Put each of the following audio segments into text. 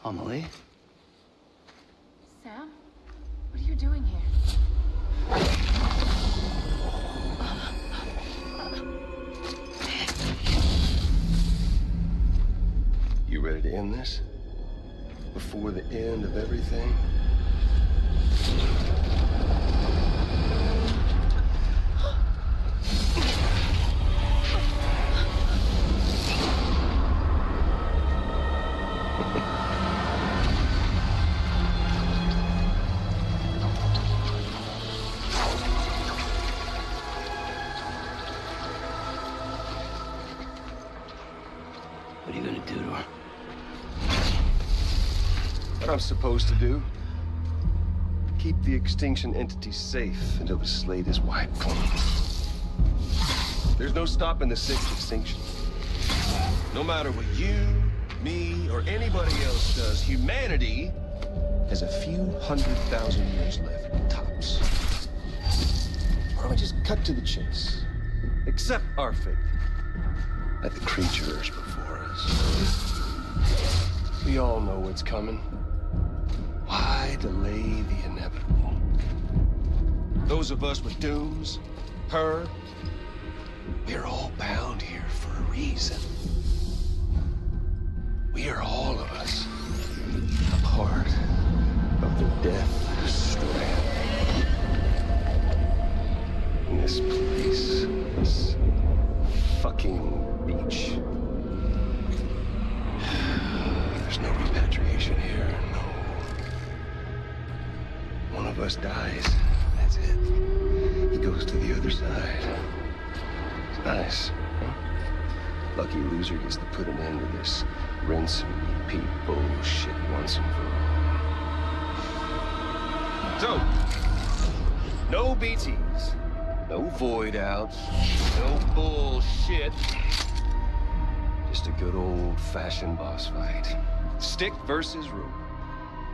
Amelie? Sam? What are you doing here? You ready to end this? Before the end of everything? What are you gonna do to her? What I'm supposed to do? Keep the extinction entity safe until the slate is wiped clean. There's no stopping the sixth extinction. No matter what you, me, or anybody else does, humanity has a few 100,000 years left, tops. Why don't we just cut to the chase? Accept our fate, like the creatures before us. We all know what's coming. Why delay the inevitable? Those of us with dooms, her, we're all bound here for a reason. We are all of us a part of the death stranding. In this place, this fucking beach. There's no repatriation here, no. One of us dies, that's it. He goes to the other side. It's nice, huh? Lucky loser gets to put an end to this rinse and repeat bullshit once and for all. So, no BTs, no void outs, no bullshit. Just a good old-fashioned boss fight. Stick versus rope.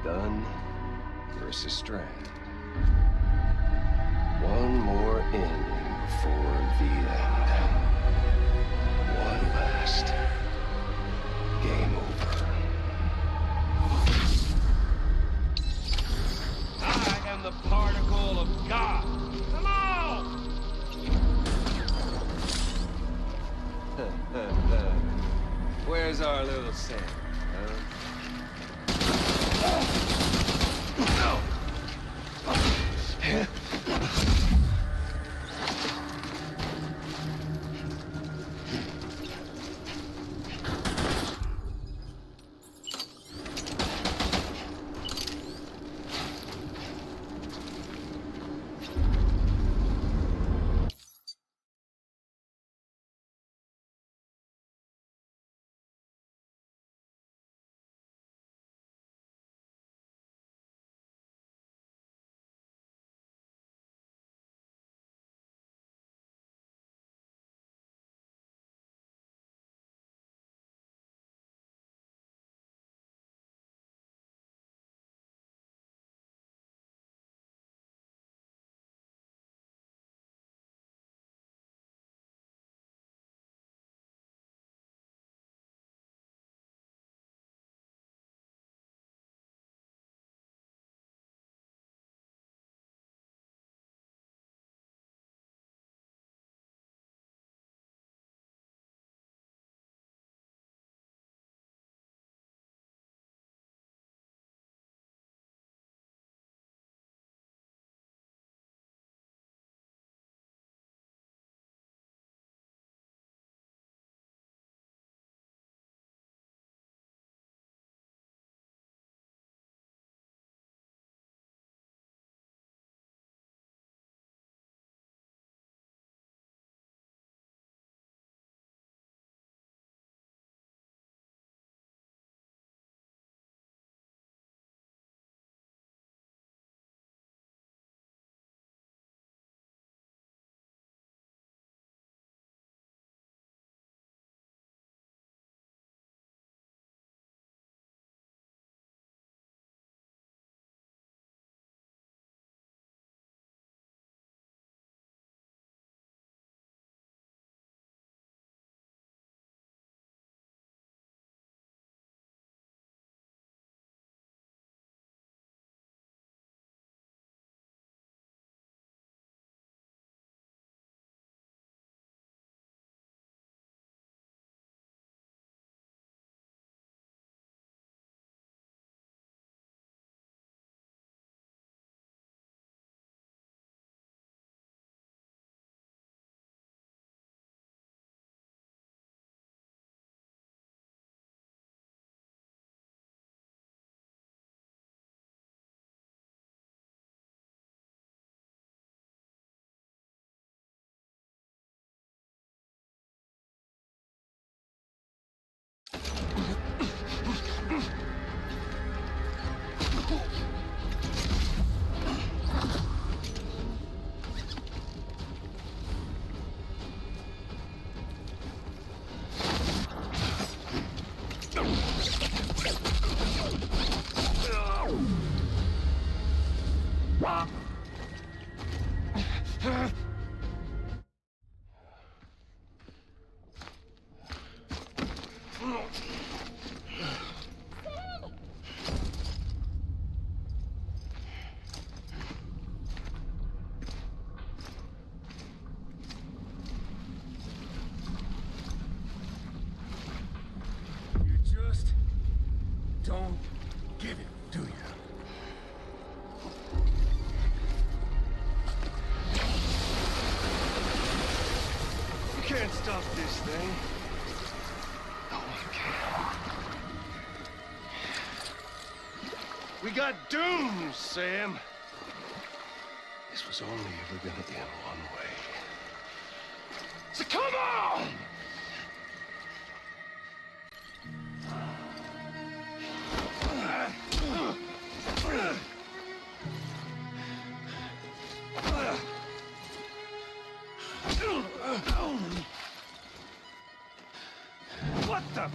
Gun versus strand. One more ending before the end. One last game over. I am the particle of God. Come on! Where's our little Sam? You just don't get it, do you? You can't stop this thing. No one can. We got doomed, Sam. This was only ever gonna end one way. So come on! What the?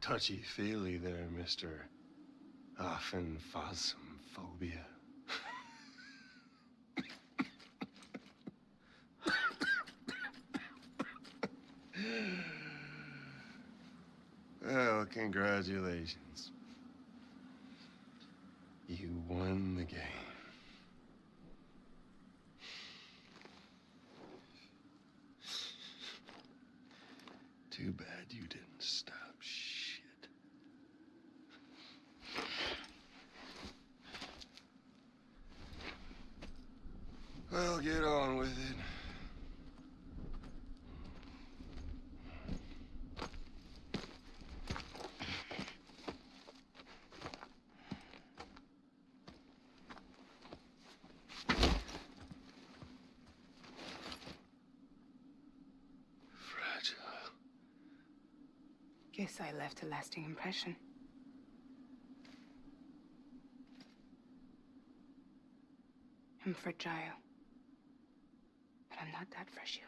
Touchy-feely there, Mr. Aphenphasmophobia. Well, congratulations. You won the game. Too bad you didn't stop shit. Well, get on with it. Guess I left a lasting impression. I'm fragile. But I'm not that fragile.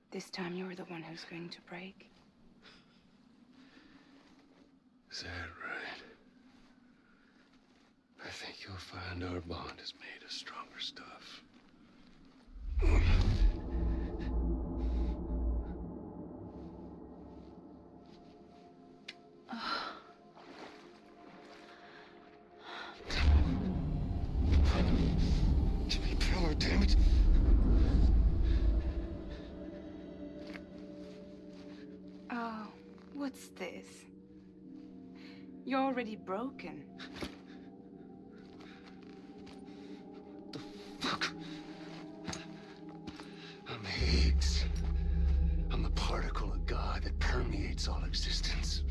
This time you're the one who's going to break. Is that right? I think you'll find our bond is made of stronger stuff. Jimmy Pillar, damn it! Oh, what's this? You're already broken. Fuck. I'm Higgs. I'm the particle of God that permeates all existence.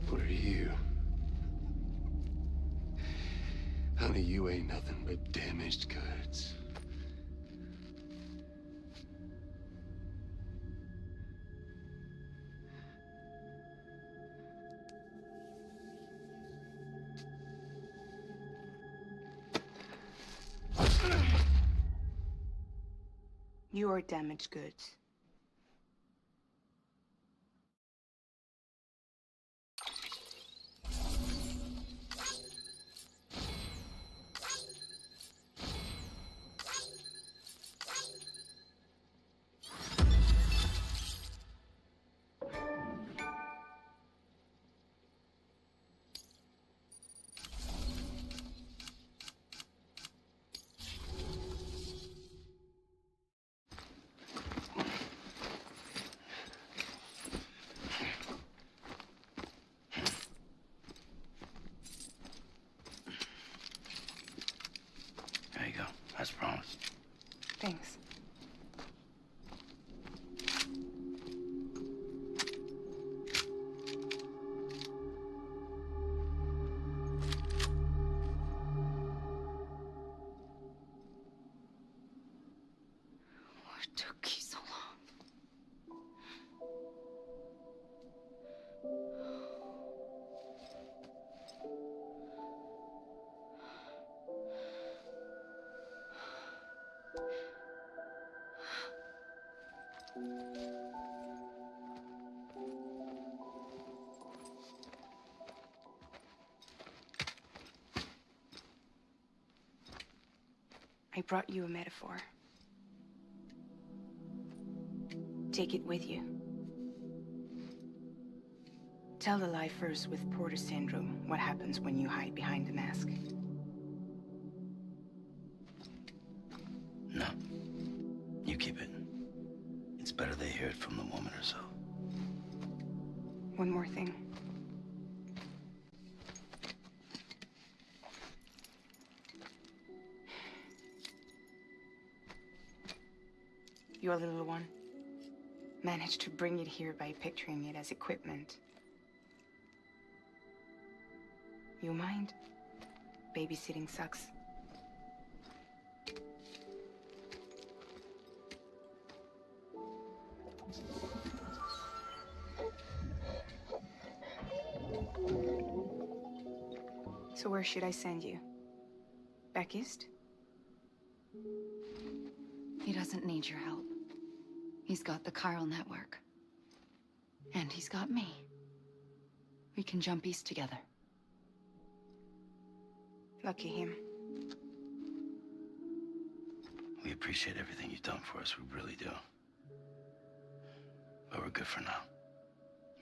What are you? Honey, you ain't nothing but damaged goods. You are damaged goods. There you go, as promised. Thanks. What took you so long? I brought you a metaphor. Take it with you. Tell the lifers with Porter syndrome what happens when you hide behind the mask. No. You keep it. It's better they hear it from the woman herself. One more thing. Your little one managed to bring it here by picturing it as equipment. You mind? Babysitting sucks. So where should I send you? Back east? He doesn't need your help. He's got the chiral network. And he's got me. We can jump east together. Lucky him. We appreciate everything you've done for us, we really do. But we're good for now.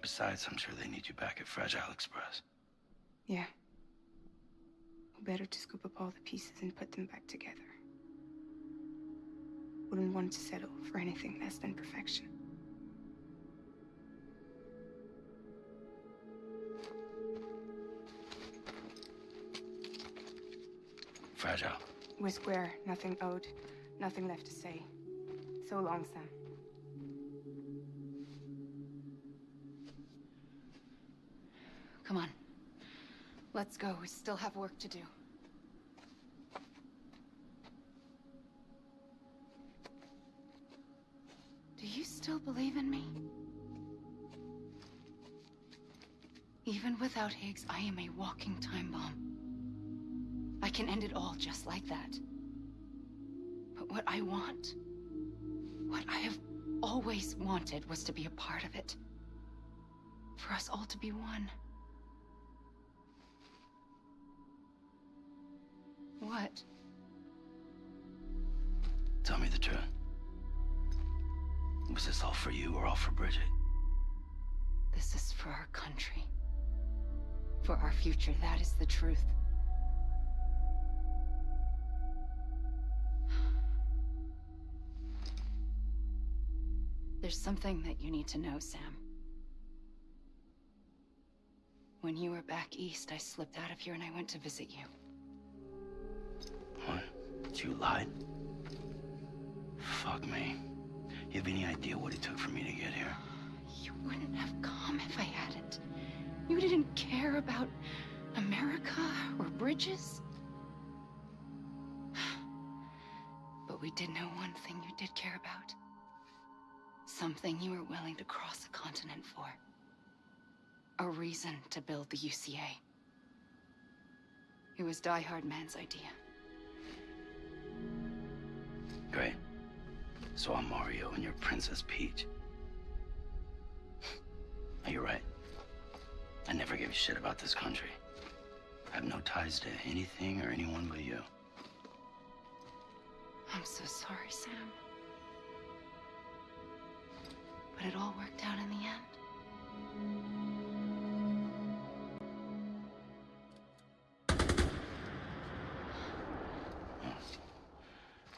Besides, I'm sure they need you back at Fragile Express. Yeah. Better to scoop up all the pieces and put them back together. Wouldn't want to settle for anything less than perfection. Fragile. We're square, nothing owed, nothing left to say. So long, Sam. Come on. Let's go. We still have work to do. Do you still believe in me? Even without Higgs, I am a walking time bomb. I can end it all just like that. But what I want, what I have always wanted, was to be a part of it. For us all to be one. What? Tell me the truth. Was this all for you or all for Bridget? This is for our country. For our future, that is the truth. There's something that you need to know, Sam. When you were back east, I slipped out of here and I went to visit you. What? You lied? Fuck me. You have any idea what it took for me to get here? You wouldn't have come if I hadn't. You didn't care about America or bridges. But we did know one thing you did care about. Something you were willing to cross a continent for. A reason to build the UCA. It was Die Hard Man's idea. Great. So I'm Mario and you're Princess Peach. You're right. I never gave a shit about this country. I have no ties to anything or anyone but you. I'm so sorry, Sam. But it all worked out in the end.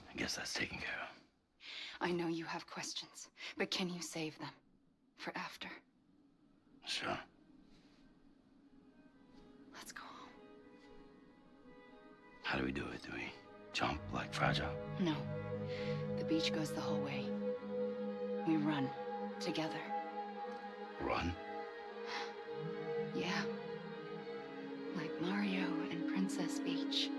I guess that's taken care of. I know you have questions, but can you save them for after? Sure. Let's go home. How do we do it? Do we jump like Fragile? No. The beach goes the whole way. We run together. Run? Yeah. Like Mario and Princess Peach.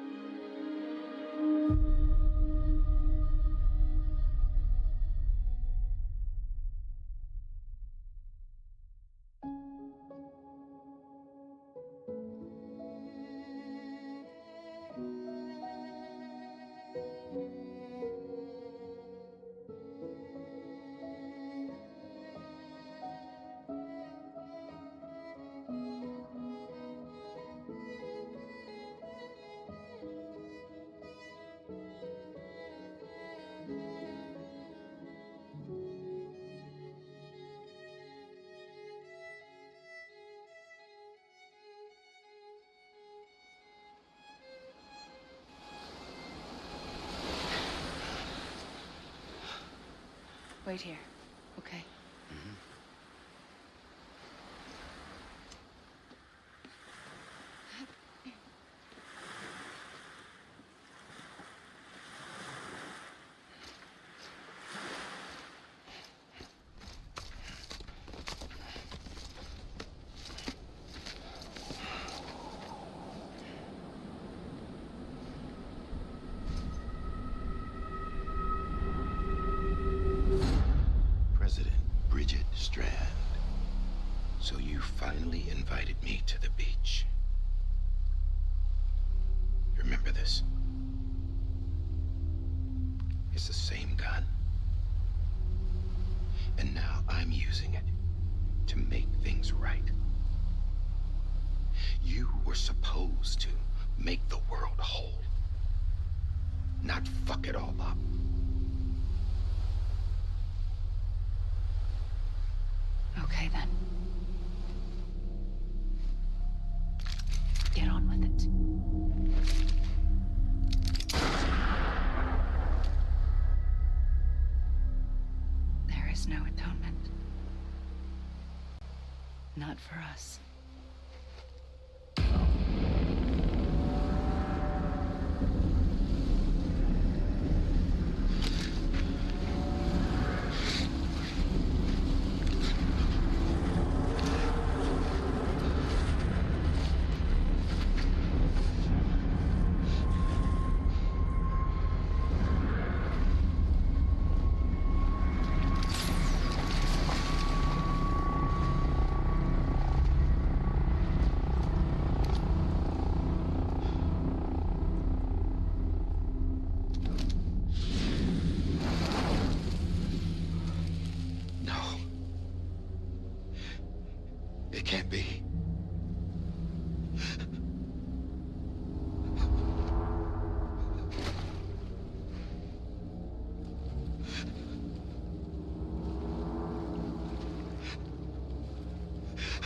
Wait here, okay? Bridget Strand. So you finally invited me to the beach. Remember this? It's the same gun. And now I'm using it to make things right. You were supposed to make the world whole, not fuck it all up. Okay, then. Get on with it. There is no atonement. Not for us.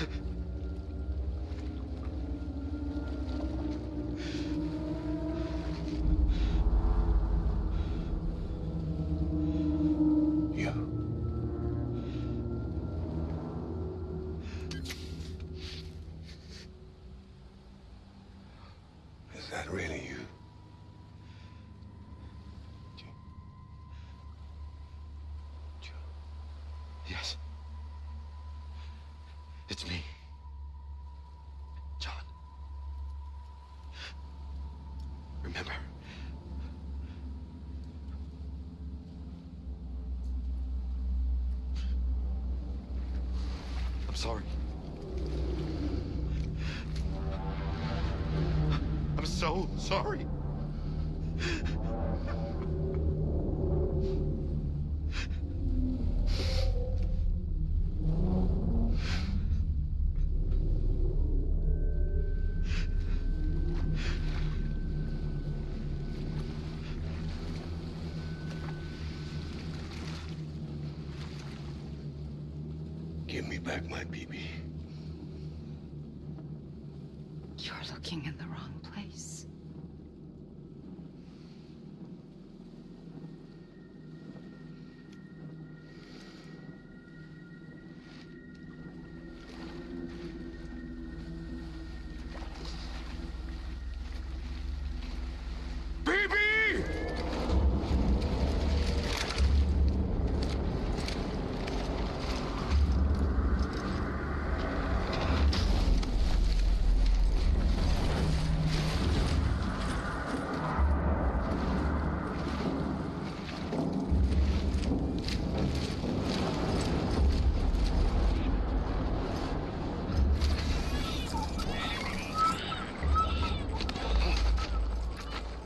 Is that really you? Yes. It's me. John. Remember? I'm sorry. I'm so sorry. Give me back my BB. You're looking in the wrong place. BB!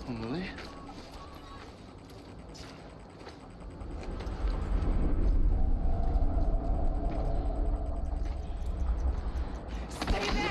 Emily? Stay there!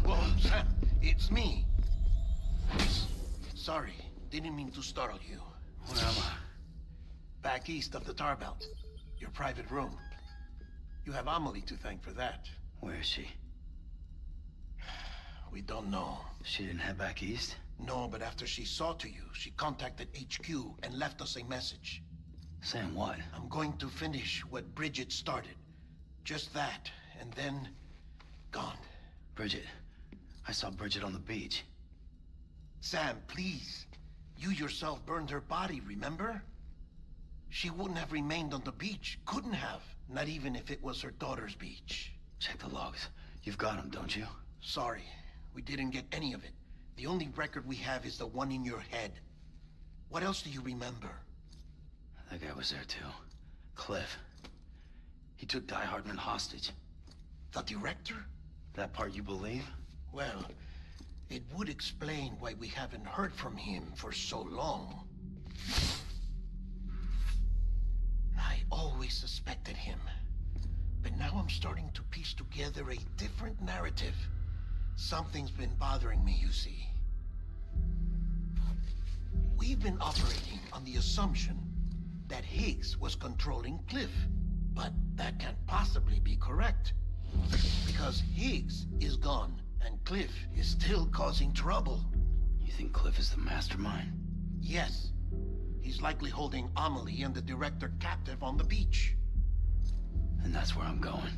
Whoa, Sam, it's me. Sorry, didn't mean to startle you. Where am I? Back east of the tar belt. Your private room. You have Amelie to thank for that. Where is she? We don't know. She didn't head back east? No, but after she saw to you, she contacted HQ and left us a message. Saying what? I'm going to finish what Bridget started. Just that, and then... gone. Bridget. I saw Bridget on the beach. Sam, please. You yourself burned her body, remember? She wouldn't have remained on the beach. Couldn't have. Not even if it was her daughter's beach. Check the logs. You've got them, don't you? Sorry, we didn't get any of it. The only record we have is the one in your head. What else do you remember? That guy was there too. Cliff. He took Die Hardman hostage. The director? That part you believe? Well, it would explain why we haven't heard from him for so long. I always suspected him. But now I'm starting to piece together a different narrative. Something's been bothering me, you see. We've been operating on the assumption that Higgs was controlling Cliff. But that can't possibly be correct. Because Higgs is gone, and Cliff is still causing trouble. You think Cliff is the mastermind? Yes. He's likely holding Amelie and the director captive on the beach. And that's where I'm going.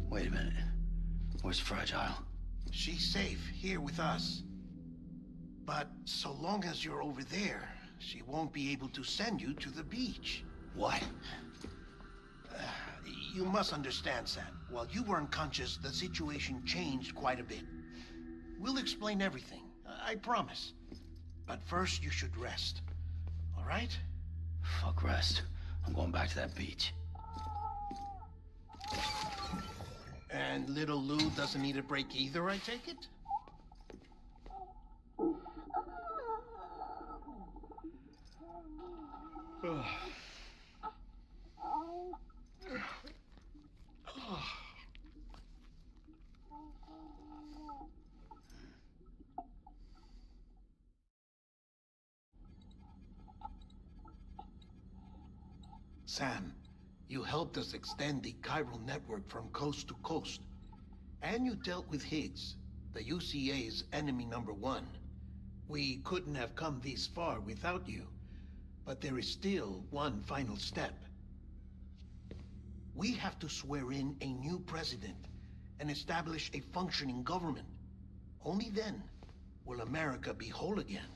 Wait a minute. Where's Fragile? She's safe here with us. But so long as you're over there, she won't be able to send you to the beach. What? You must understand, Sam. While you were unconscious, the situation changed quite a bit. We'll explain everything, I promise. But first, you should rest. All right? Fuck rest. I'm going back to that beach. And little Lou doesn't need a break either, I take it? Sam, you helped us extend the chiral network from coast to coast. And you dealt with Higgs, the UCA's enemy #1. We couldn't have come this far without you. But there is still one final step. We have to swear in a new president and establish a functioning government. Only then will America be whole again.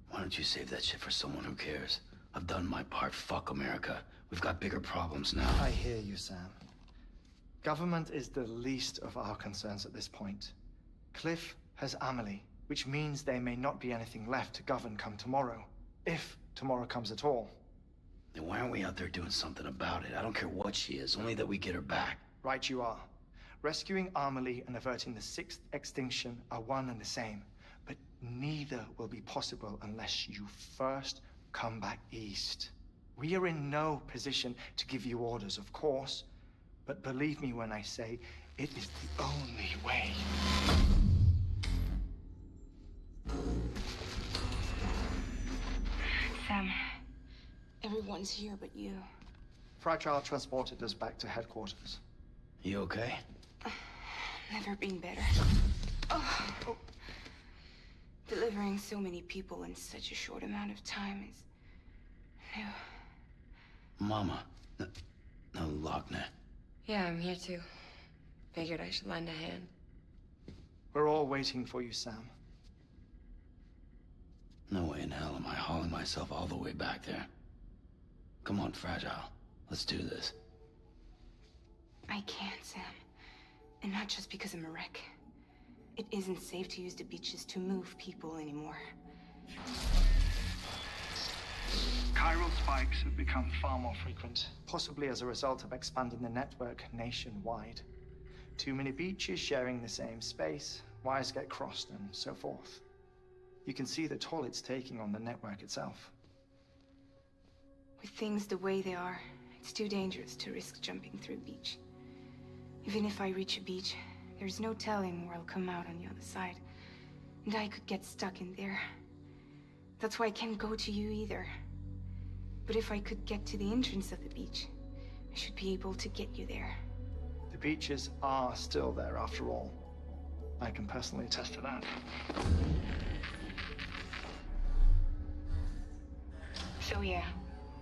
Why don't you save that shit for someone who cares? I've done my part. Fuck America. We've got bigger problems now. I hear you, Sam. Government is the least of our concerns at this point. Cliff has Amelie, which means there may not be anything left to govern come tomorrow. If tomorrow comes at all. Then why aren't we out there doing something about it? I don't care what she is, only that we get her back. Right you are. Rescuing Amelie and averting the 6th extinction are one and the same. But neither will be possible unless you first come back east. We are in no position to give you orders, of course. But believe me when I say, it is the only way. Sam, everyone's here but you. Fragile transported us back to headquarters. You okay? Never been better. Oh. Delivering so many people in such a short amount of time is new. Mama. No, Lochner. Yeah, I'm here too. Figured I should lend a hand. We're all waiting for you, Sam. No way in hell am I hauling myself all the way back there. Come on, Fragile. Let's do this. I can't, Sam. And not just because I'm a wreck. It isn't safe to use the beaches to move people anymore. Chiral spikes have become far more frequent. Possibly as a result of expanding the network nationwide. Too many beaches sharing the same space, wires get crossed, and so forth. You can see the toll it's taking on the network itself. With things the way they are, it's too dangerous to risk jumping through a beach. Even if I reach a beach, there's no telling where I'll come out on the other side. And I could get stuck in there. That's why I can't go to you either. But if I could get to the entrance of the beach, I should be able to get you there. The beaches are still there after all. I can personally attest to that. So yeah,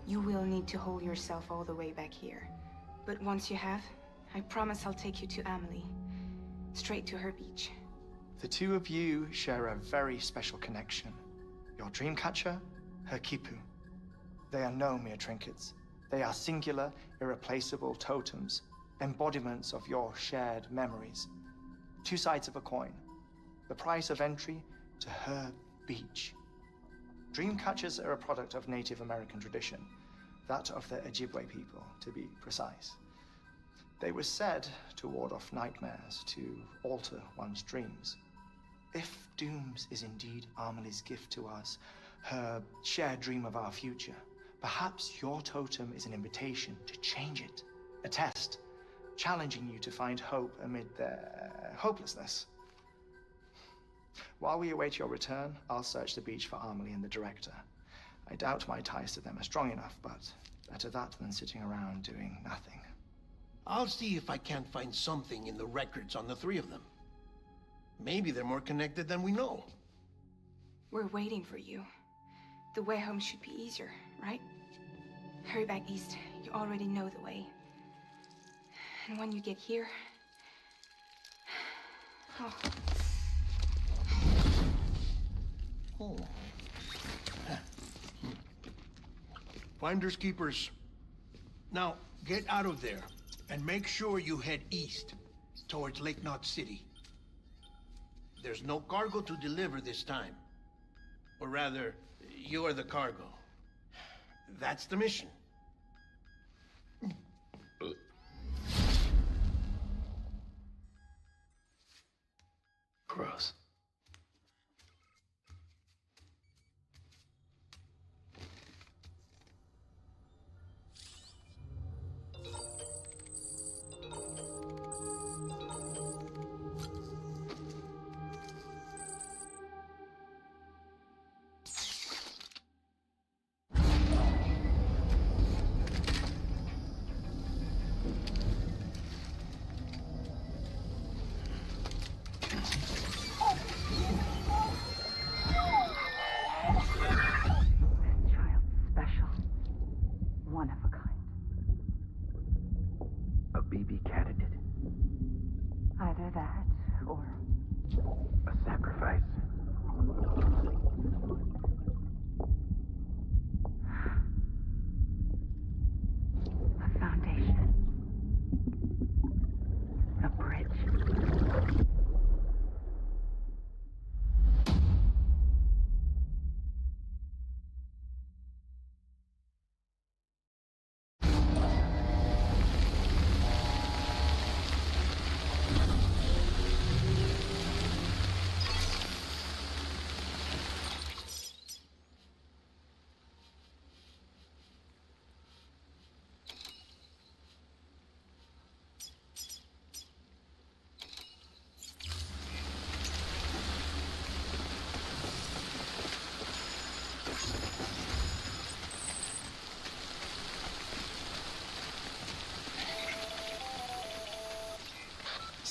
you will need to hold yourself all the way back here. But once you have, I promise I'll take you to Amelie. Straight to her beach. The two of you share a very special connection. Your dreamcatcher, her Kipu. They are no mere trinkets. They are singular, irreplaceable totems, embodiments of your shared memories. Two sides of a coin. The price of entry to her beach. Dream catchers are a product of Native American tradition, that of the Ojibwe people, to be precise. They were said to ward off nightmares, to alter one's dreams. If Dooms is indeed Amelie's gift to us, her shared dream of our future, perhaps your totem is an invitation to change it, a test, challenging you to find hope amid their hopelessness. While we await your return, I'll search the beach for Amelie and the director. I doubt my ties to them are strong enough, but better that than sitting around doing nothing. I'll see if I can't find something in the records on the three of them. Maybe they're more connected than we know. We're waiting for you. The way home should be easier, right? Hurry back east. You already know the way. And when you get here... Oh. Oh. Finders keepers. Now, get out of there, and make sure you head east, towards Lake Knot City. There's no cargo to deliver this time. Or rather, you are the cargo. That's the mission. Gross.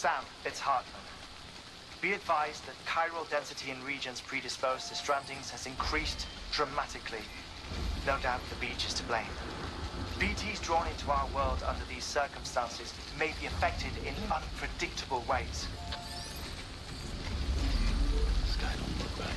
Sam, it's Hartman. Be advised that chiral density in regions predisposed to strandings has increased dramatically. No doubt the beach is to blame. BTs drawn into our world under these circumstances may be affected in unpredictable ways. This guy don't look right.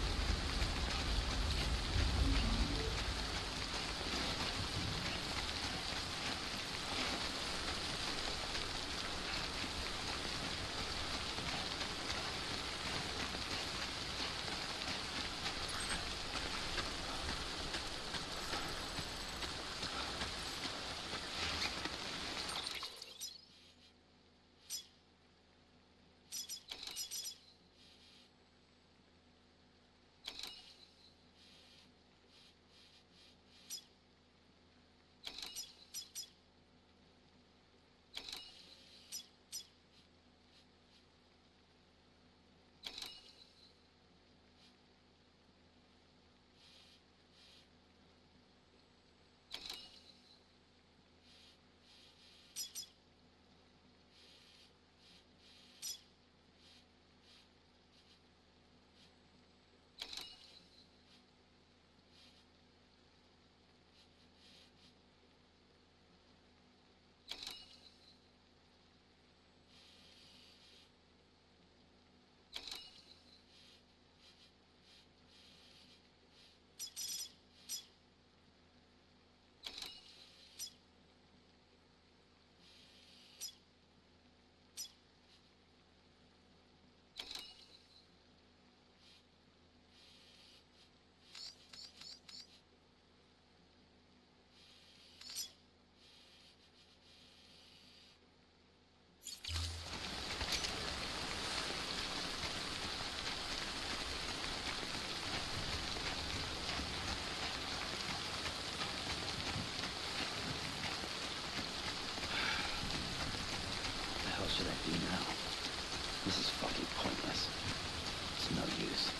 should I do now? This is fucking pointless. It's no use.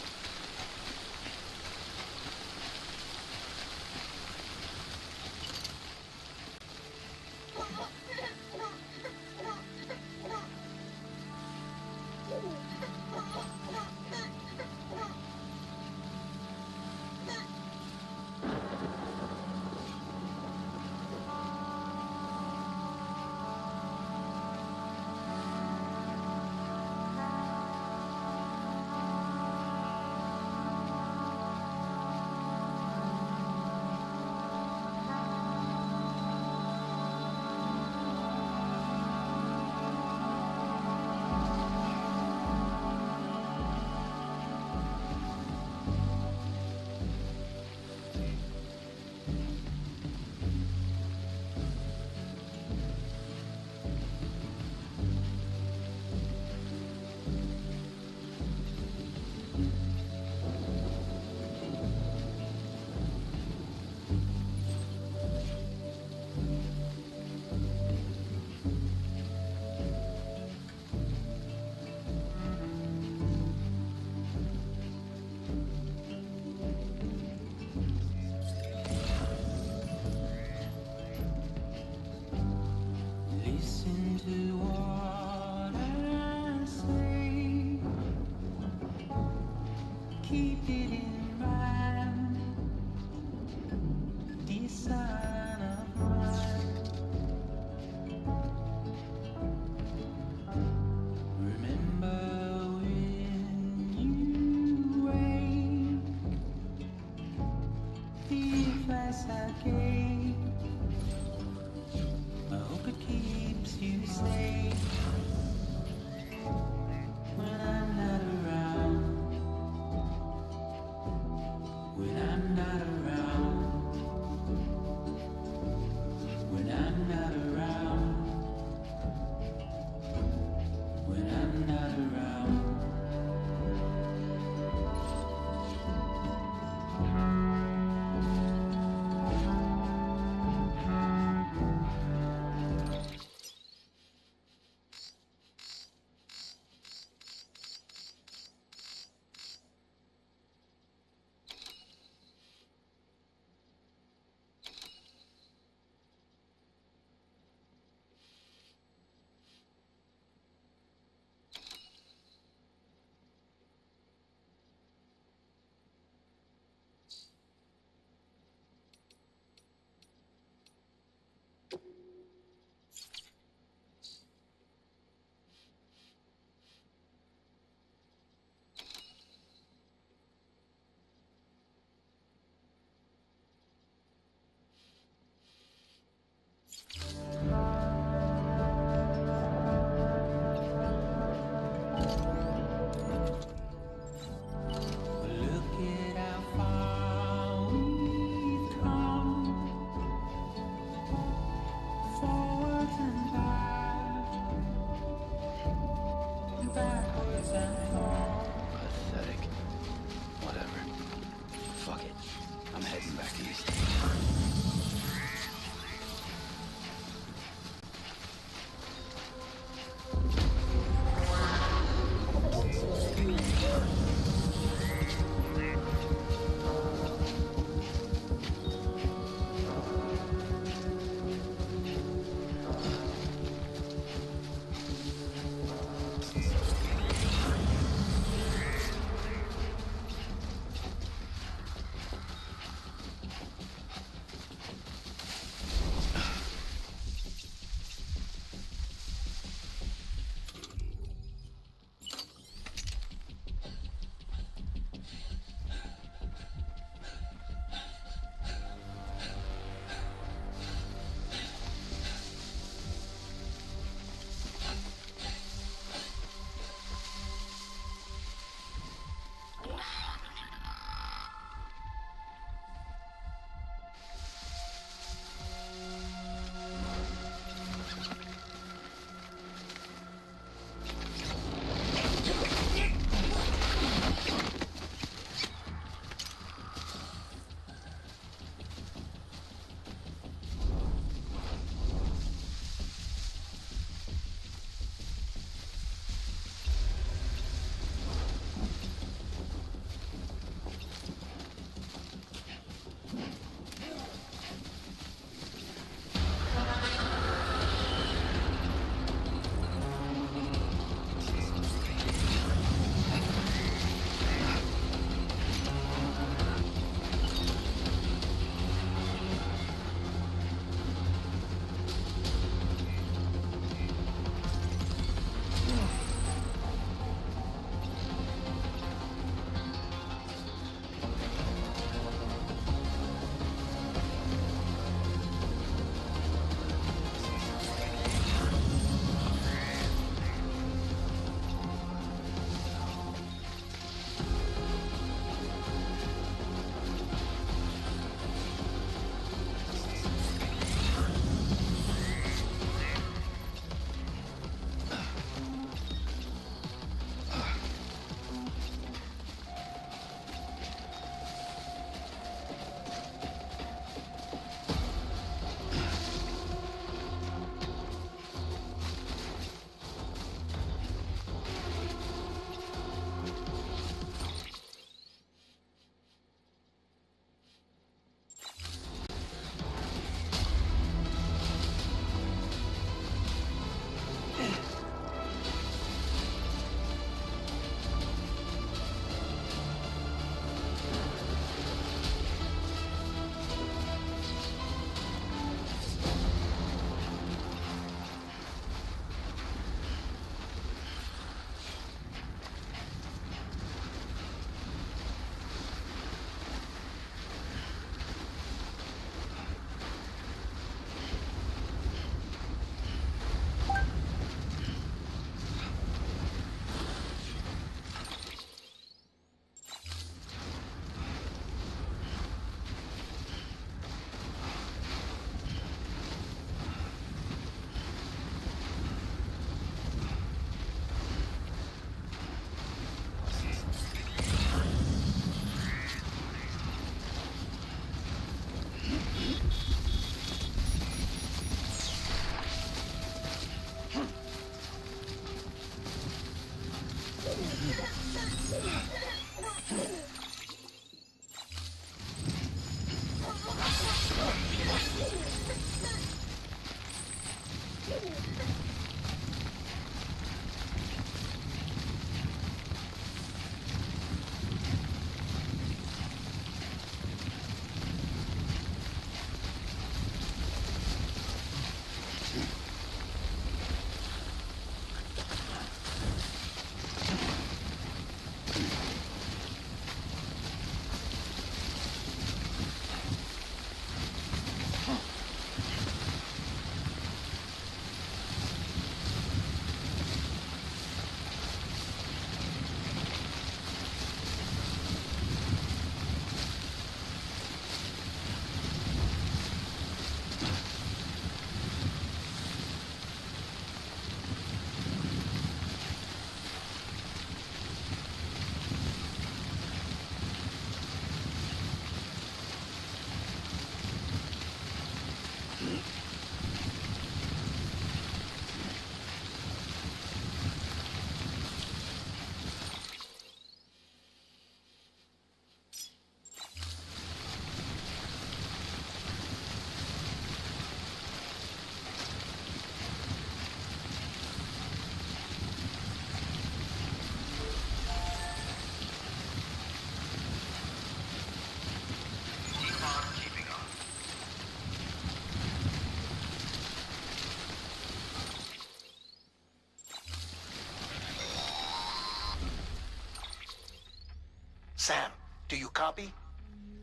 Sam, do you copy?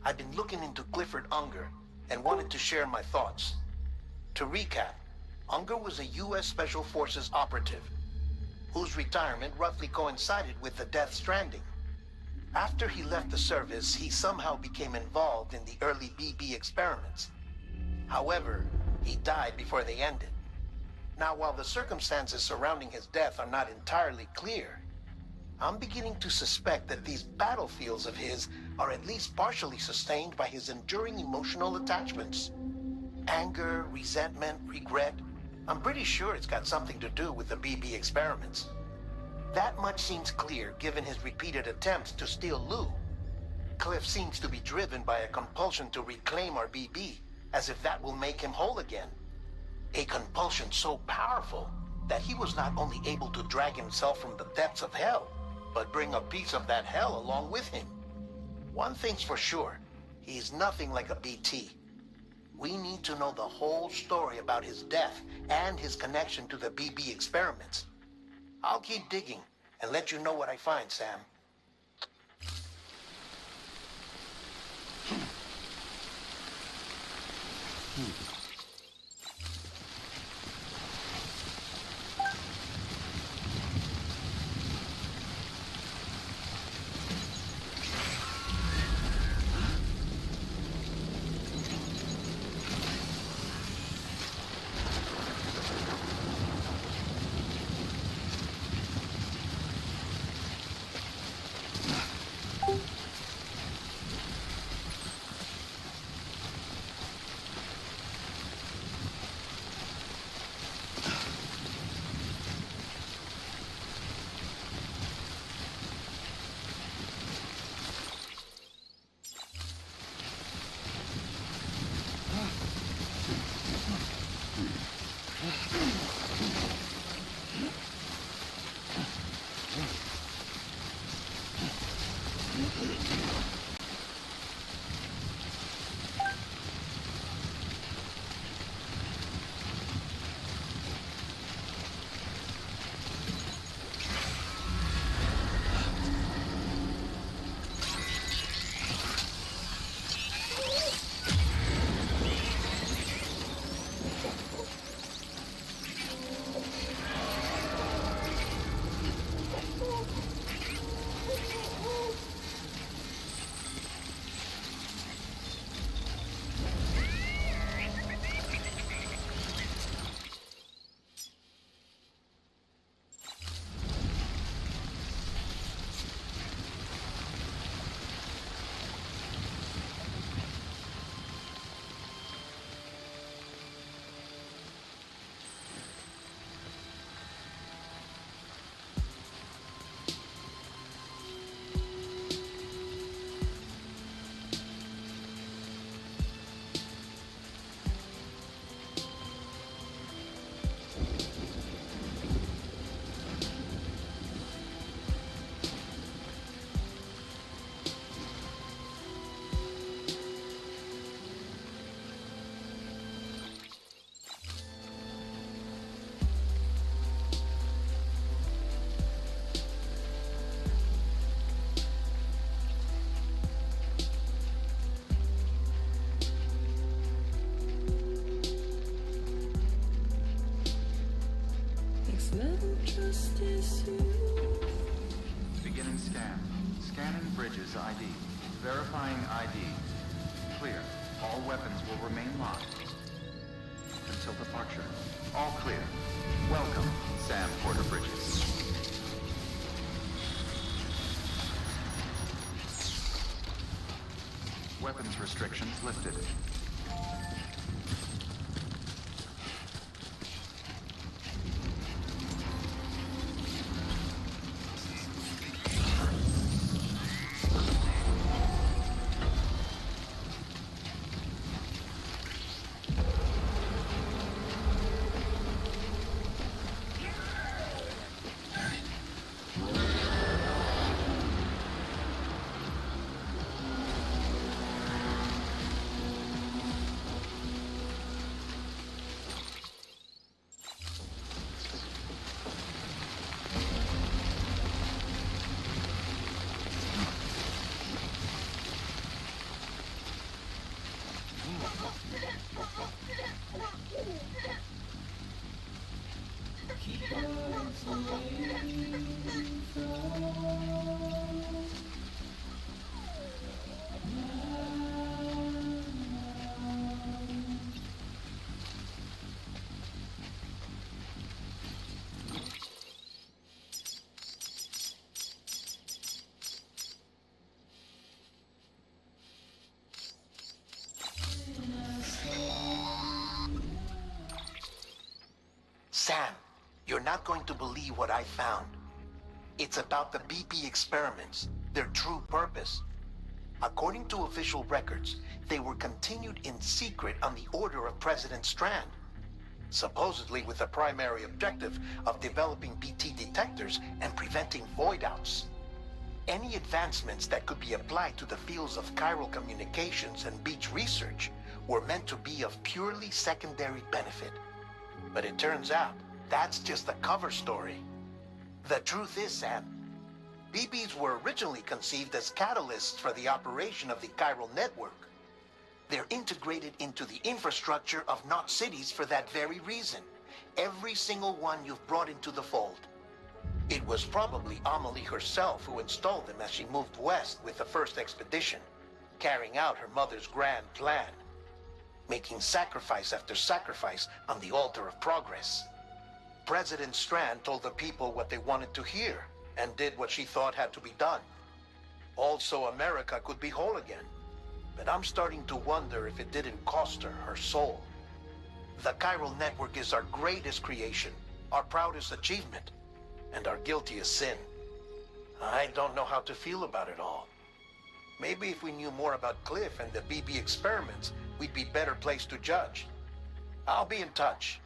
I've been looking into Clifford Unger and wanted to share my thoughts. To recap, Unger was a U.S. Special Forces operative whose retirement roughly coincided with the Death Stranding. After he left the service, he somehow became involved in the early BB experiments. However, he died before they ended. Now, while the circumstances surrounding his death are not entirely clear, I'm beginning to suspect that these battlefields of his are at least partially sustained by his enduring emotional attachments. Anger, resentment, regret. I'm pretty sure it's got something to do with the BB experiments. That much seems clear given his repeated attempts to steal Lou. Cliff seems to be driven by a compulsion to reclaim our BB, as if that will make him whole again. A compulsion so powerful that he was not only able to drag himself from the depths of hell, but bring a piece of that hell along with him. One thing's for sure, he's nothing like a BT. We need to know the whole story about his death and his connection to the BB experiments. I'll keep digging and let you know what I find, Sam. Beginning scan. Scanning bridges ID. Verifying ID. Clear. All weapons will remain locked until departure. All clear. Welcome, Sam Porter Bridges. Weapons restrictions lifted. Sam, you're not going to believe what I found. It's about the BP experiments, their true purpose. According to official records, they were continued in secret on the order of President Strand, supposedly with the primary objective of developing BT detectors and preventing void-outs. Any advancements that could be applied to the fields of chiral communications and beach research were meant to be of purely secondary benefit. But it turns out, that's just the cover story. The truth is, Sam, BBs were originally conceived as catalysts for the operation of the chiral network. They're integrated into the infrastructure of Knot cities for that very reason. Every single one you've brought into the fold. It was probably Amelie herself who installed them as she moved west with the first expedition, carrying out her mother's grand plan, making sacrifice after sacrifice on the altar of progress. President Strand told the people what they wanted to hear, and did what she thought had to be done. Also, America could be whole again. But I'm starting to wonder if it didn't cost her her soul. The chiral network is our greatest creation, our proudest achievement, and our guiltiest sin. I don't know how to feel about it all. Maybe if we knew more about Cliff and the BB experiments, we'd be better placed to judge. I'll be in touch.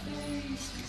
Face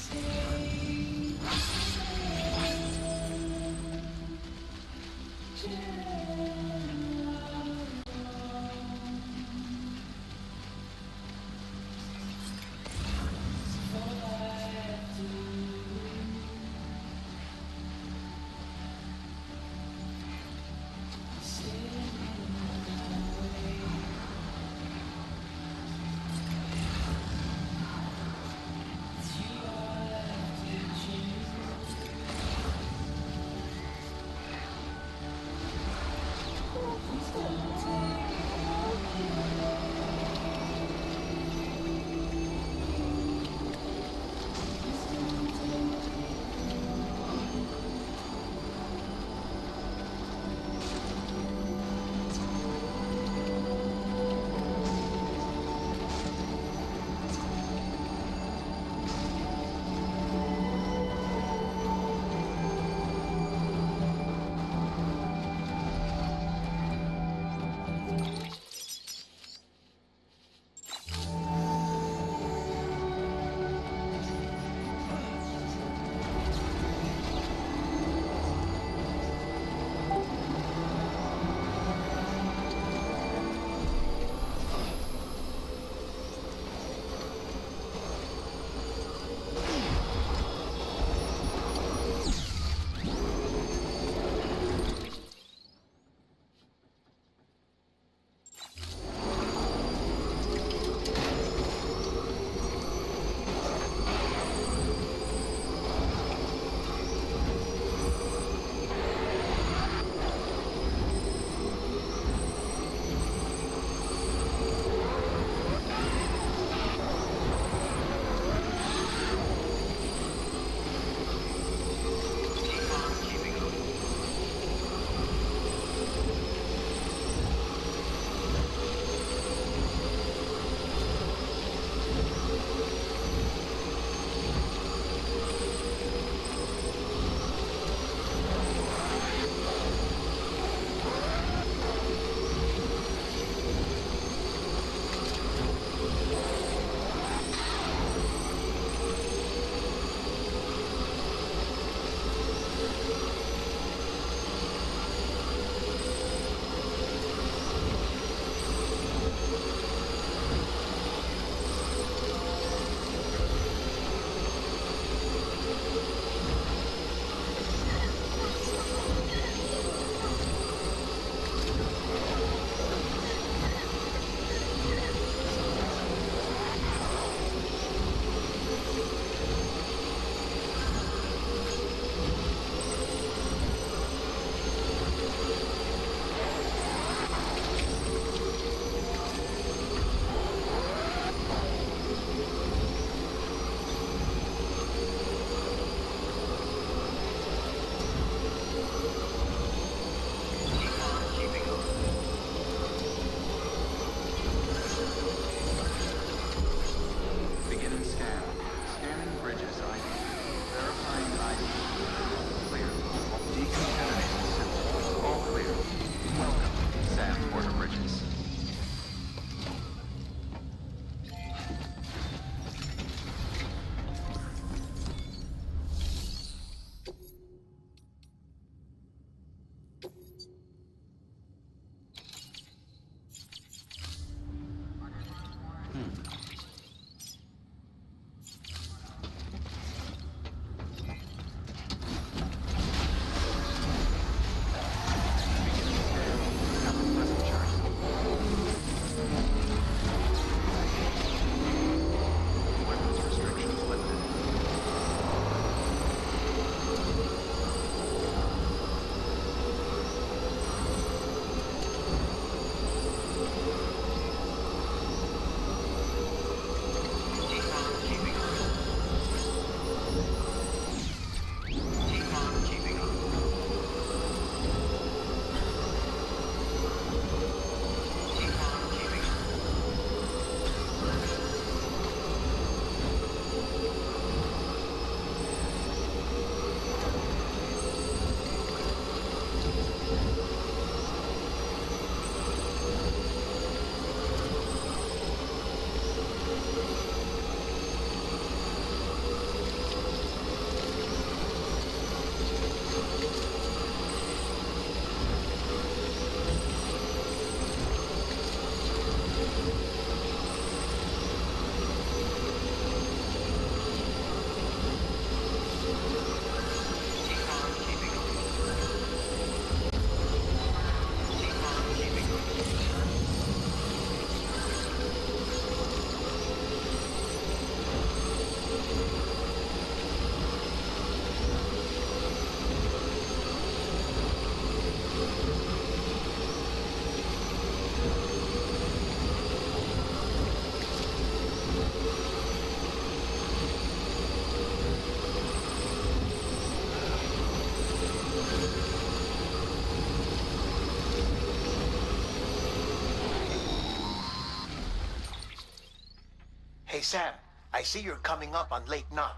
Sam, I see you're coming up on Lake Knot.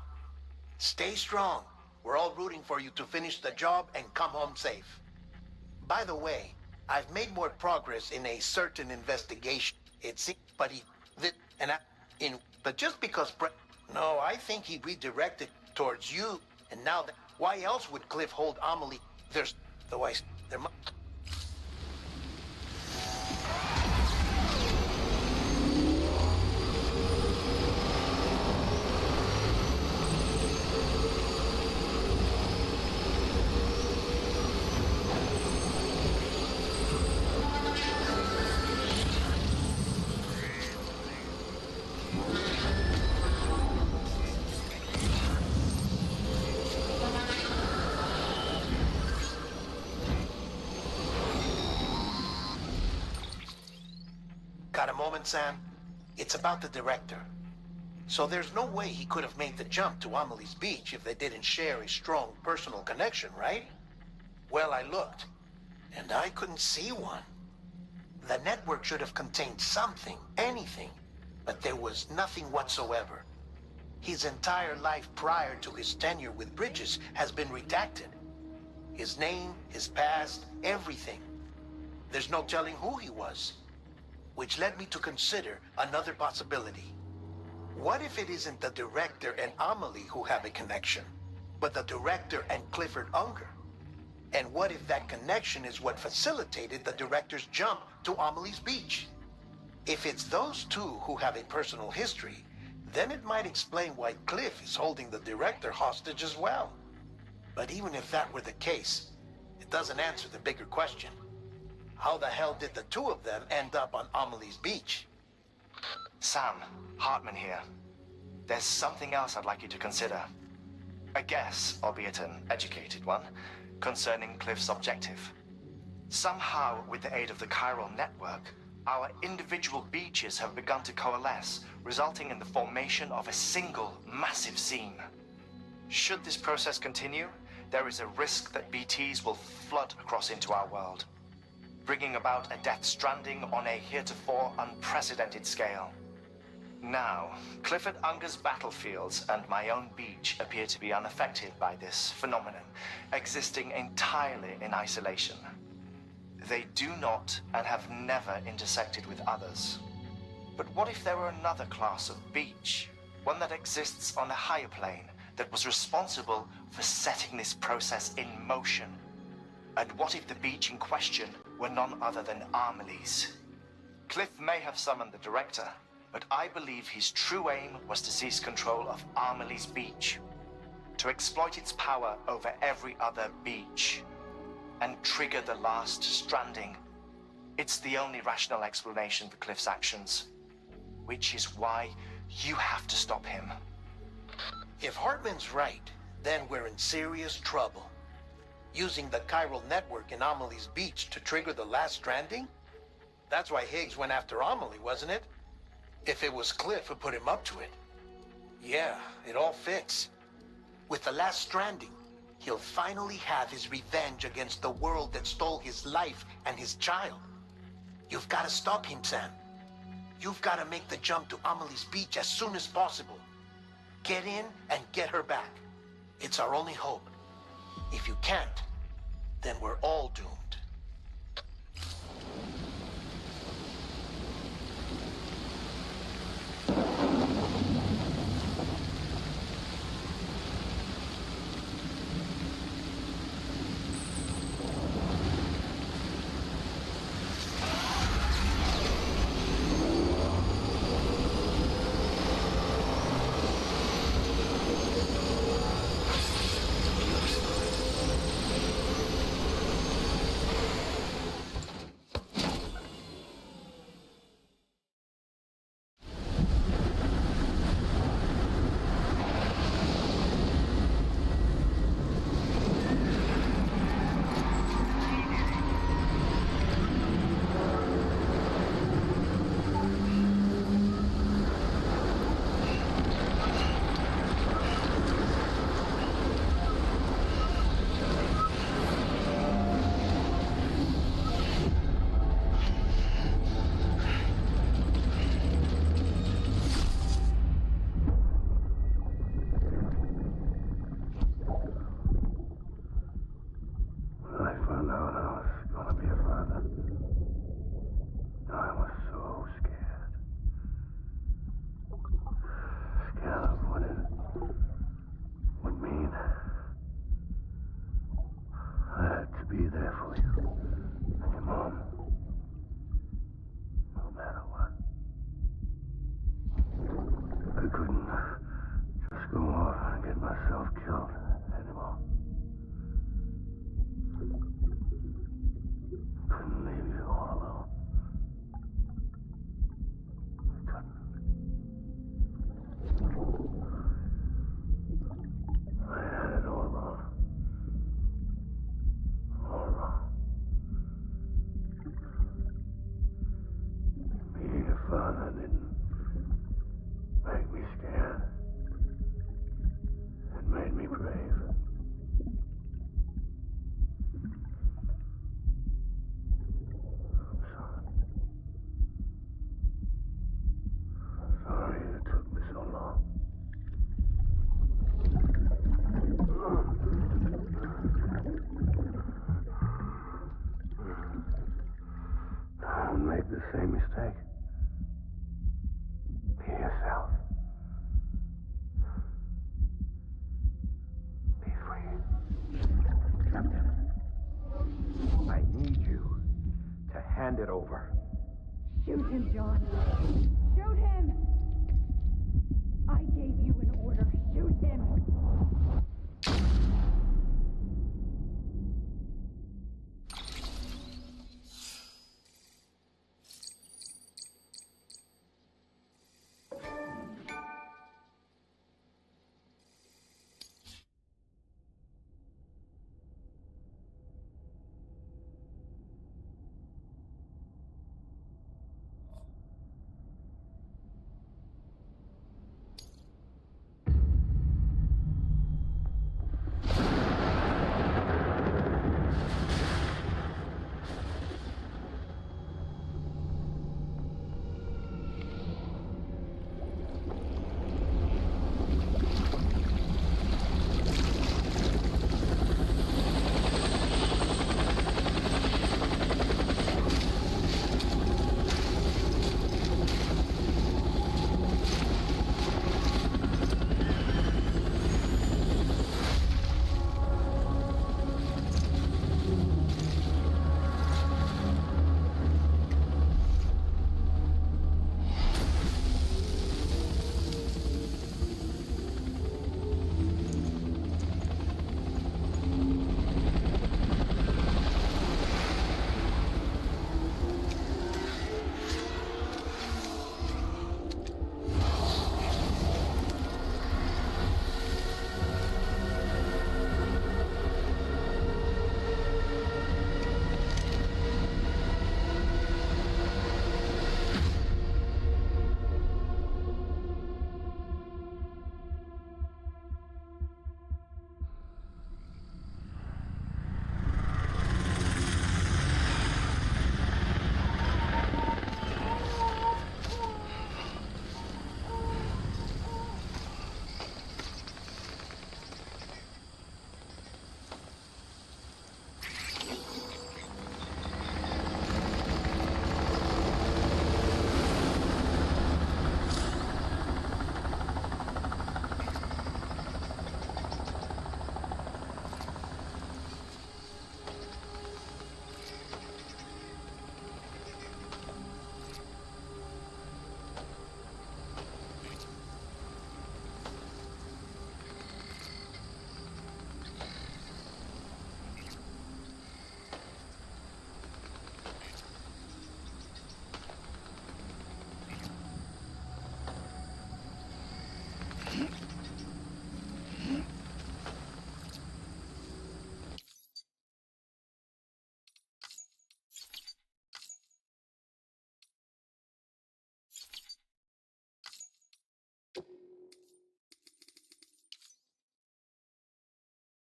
Stay strong. We're all rooting for you to finish the job and come home safe. By the way, I've made more progress in a certain investigation. It seems, but but just because no, I think he redirected towards you, and now that, why else would Cliff hold Amelie? There must. Got a moment, Sam? It's about the director. So there's no way he could have made the jump to Amelie's beach if they didn't share a strong personal connection, right? Well, I looked, and I couldn't see one. The network should have contained something, anything, but there was nothing whatsoever. His entire life prior to his tenure with Bridges has been redacted. His name, his past, everything. There's no telling who he was. Which led me to consider another possibility. What if it isn't the director and Amelie who have a connection, but the director and Clifford Unger? And what if that connection is what facilitated the director's jump to Amelie's beach? If it's those two who have a personal history, then it might explain why Cliff is holding the director hostage as well. But even if that were the case, it doesn't answer the bigger question. How the hell did the two of them end up on Amelie's beach? Sam, Hartman here. There's something else I'd like you to consider. A guess, albeit an educated one, concerning Cliff's objective. Somehow, with the aid of the chiral network, our individual beaches have begun to coalesce, resulting in the formation of a single massive seam. Should this process continue, there is a risk that BTs will flood across into our world, bringing about a death stranding on a heretofore unprecedented scale. Now, Clifford Unger's battlefields and my own beach appear to be unaffected by this phenomenon, existing entirely in isolation. They do not and have never intersected with others. But what if there were another class of beach, one that exists on a higher plane, that was responsible for setting this process in motion? And what if the beach in question were none other than Amelie's? Cliff may have summoned the director, but I believe his true aim was to seize control of Amelie's beach, to exploit its power over every other beach, and trigger the last stranding. It's the only rational explanation for Cliff's actions, which is why you have to stop him. If Hartman's right, then we're in serious trouble. Using the chiral network in Amelie's beach to trigger the last stranding? That's why Higgs went after Amelie, wasn't it? If it was Cliff who put him up to it. Yeah, it all fits. With the last stranding, he'll finally have his revenge against the world that stole his life and his child. You've got to stop him, Sam. You've got to make the jump to Amelie's beach as soon as possible. Get in and get her back. It's our only hope. If you can't, then we're all doomed. father didn't make me scared. It made me brave. I'm sorry. Sorry it took me so long. Don't make the same mistake. Be yourself. Be free. Captain, I need you to hand it over. Shoot him, John. Shoot him! I gave you an order. Shoot him!